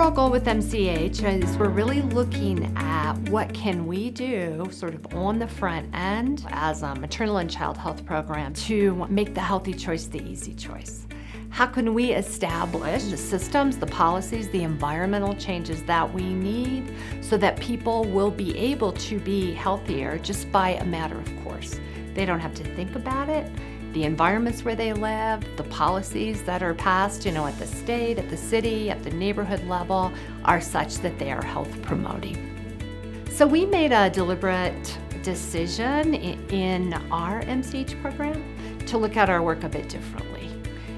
overall goal with MCH is we're really looking at what can we do sort of on the front end as a maternal and child health program to make the healthy choice the easy choice. How can we establish the systems, the policies, the environmental changes that we need so that people will be able to be healthier just by a matter of course? They don't have to think about it. The environments where they live, the policies that are passed, at the state, at the city, at the neighborhood level are such that they are health promoting. So we made a deliberate decision in our MCH program to look at our work a bit differently.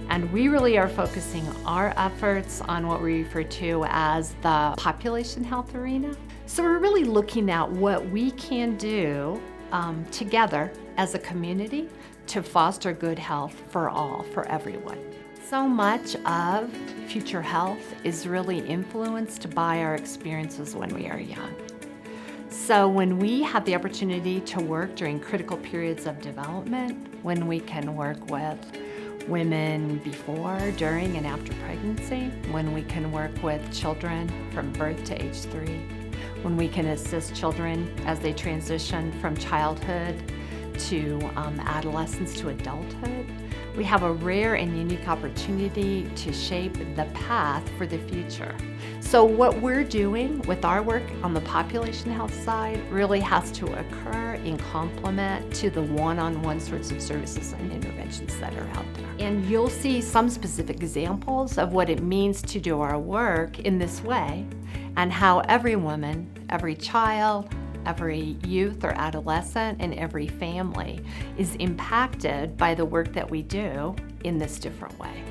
And we really are focusing our efforts on what we refer to as the population health arena. So we're really looking at what we can do together as a community to foster good health for all, for everyone. So much of future health is really influenced by our experiences when we are young. So when we have the opportunity to work during critical periods of development, when we can work with women before, during, and after pregnancy, when we can work with children from birth to age 3, when we can assist children as they transition from childhood to adolescence to adulthood, we have a rare and unique opportunity to shape the path for the future. So what we're doing with our work on the population health side really has to occur in complement to the one-on-one sorts of services and interventions that are out there. And you'll see some specific examples of what it means to do our work in this way and how every woman, every child, every youth or adolescent, and every family is impacted by the work that we do in this different way.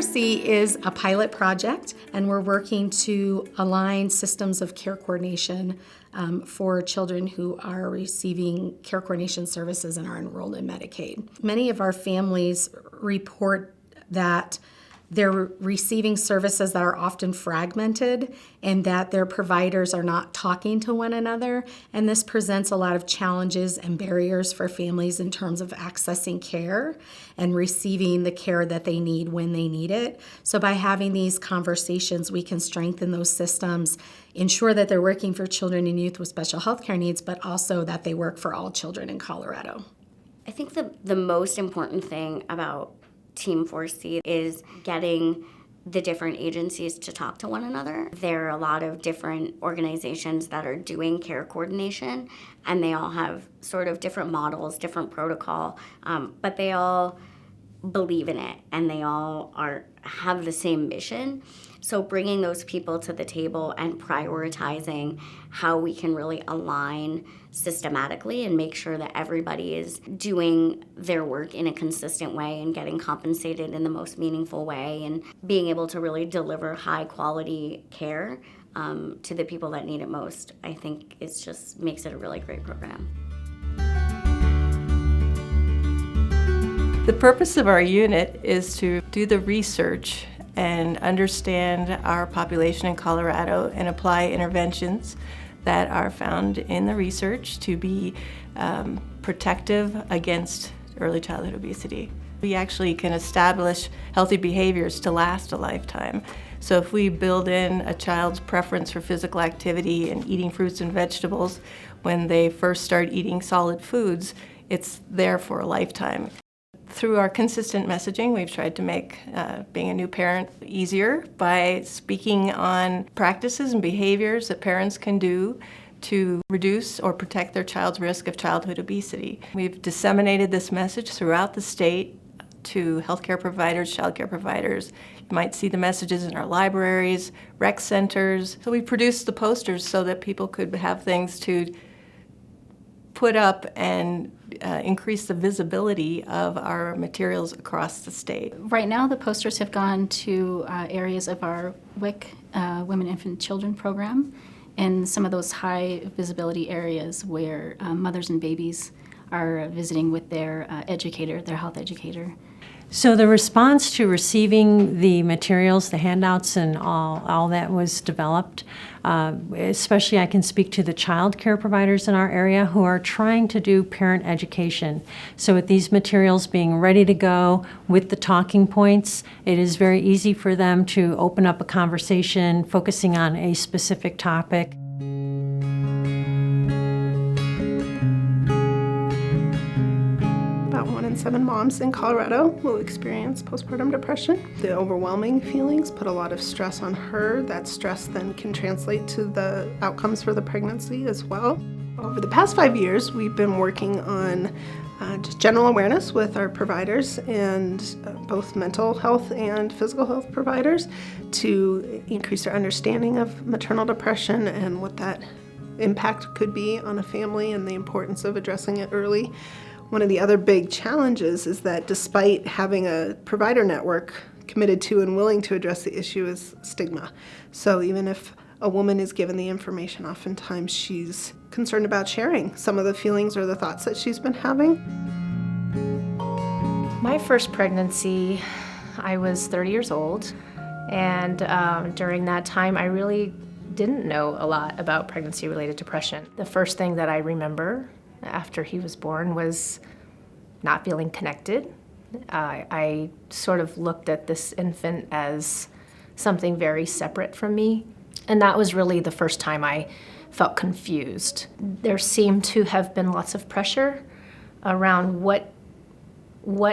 C is a pilot project, and we're working to align systems of care coordination for children who are receiving care coordination services and are enrolled in Medicaid. Many of our families report that they're receiving services that are often fragmented and that their providers are not talking to one another. And this presents a lot of challenges and barriers for families in terms of accessing care and receiving the care that they need when they need it. So by having these conversations, we can strengthen those systems, ensure that they're working for children and youth with special health care needs, but also that they work for all children in Colorado. I think the most important thing about Team 4C is getting the different agencies to talk to one another. There are a lot of different organizations that are doing care coordination, and they all have sort of different models, different protocol, but they all believe in it, and they all have the same mission. So bringing those people to the table and prioritizing how we can really align systematically and make sure that everybody is doing their work in a consistent way and getting compensated in the most meaningful way and being able to really deliver high quality care to the people that need it most, I think it just makes it a really great program. The purpose of our unit is to do the research and understand our population in Colorado and apply interventions that are found in the research to be protective against early childhood obesity. We actually can establish healthy behaviors to last a lifetime. So if we build in a child's preference for physical activity and eating fruits and vegetables when they first start eating solid foods, it's there for a lifetime. Through our consistent messaging, we've tried to make being a new parent easier by speaking on practices and behaviors that parents can do to reduce or protect their child's risk of childhood obesity. We've disseminated this message throughout the state to healthcare providers, childcare providers. You might see the messages in our libraries, rec centers. So we produced the posters so that people could have things to put up and increase the visibility of our materials across the state. Right now, the posters have gone to areas of our WIC, Women, Infant, Children program, and some of those high visibility areas where mothers and babies are visiting with their educator, their health educator. So the response to receiving the materials, the handouts, and all that was developed, especially I can speak to the child care providers in our area who are trying to do parent education. So with these materials being ready to go with the talking points, it is very easy for them to open up a conversation focusing on a specific topic. About 1 in 7 moms in Colorado will experience postpartum depression. The overwhelming feelings put a lot of stress on her. That stress then can translate to the outcomes for the pregnancy as well. Over the past 5 years, we've been working on just general awareness with our providers and both mental health and physical health providers to increase their understanding of maternal depression and what that impact could be on a family and the importance of addressing it early. One of the other big challenges is that despite having a provider network committed to and willing to address the issue is stigma. So even if a woman is given the information, oftentimes she's concerned about sharing some of the feelings or the thoughts that she's been having. My first pregnancy, I was 30 years old, and during that time I really didn't know a lot about pregnancy-related depression. The first thing that I remember after he was born was not feeling connected. I sort of looked at this infant as something very separate from me, and that was really the first time I felt confused. There seemed to have been lots of pressure around what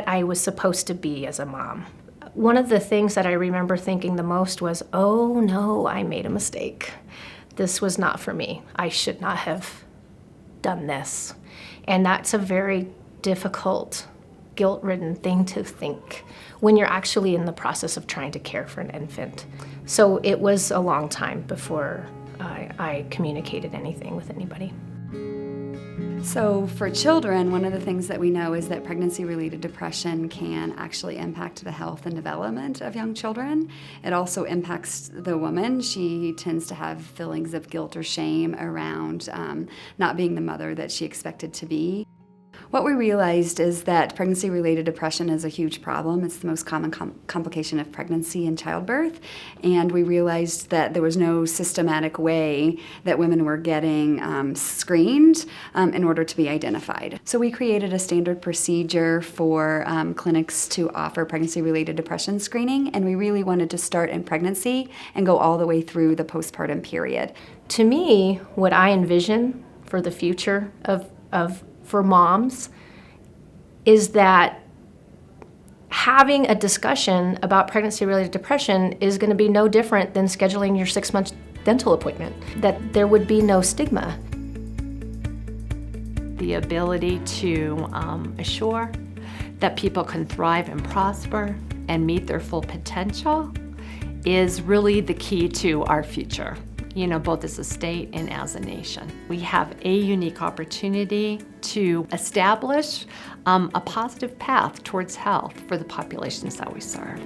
I was supposed to be as a mom. One of the things that I remember thinking the most was, oh no, I made a mistake. This was not for me. I should not have done this. And that's a very difficult, guilt-ridden thing to think when you're actually in the process of trying to care for an infant. So it was a long time before I communicated anything with anybody. So for children, one of the things that we know is that pregnancy-related depression can actually impact the health and development of young children. It also impacts the woman. She tends to have feelings of guilt or shame around not being the mother that she expected to be. What we realized is that pregnancy-related depression is a huge problem. It's the most common complication of pregnancy and childbirth. And we realized that there was no systematic way that women were getting screened in order to be identified. So we created a standard procedure for clinics to offer pregnancy-related depression screening, and we really wanted to start in pregnancy and go all the way through the postpartum period. To me, what I envision for the future for moms is that having a discussion about pregnancy-related depression is going to be no different than scheduling your 6-month dental appointment, that there would be no stigma. The ability to assure that people can thrive and prosper and meet their full potential is really the key to our future, both as a state and as a nation. We have a unique opportunity to establish a positive path towards health for the populations that we serve.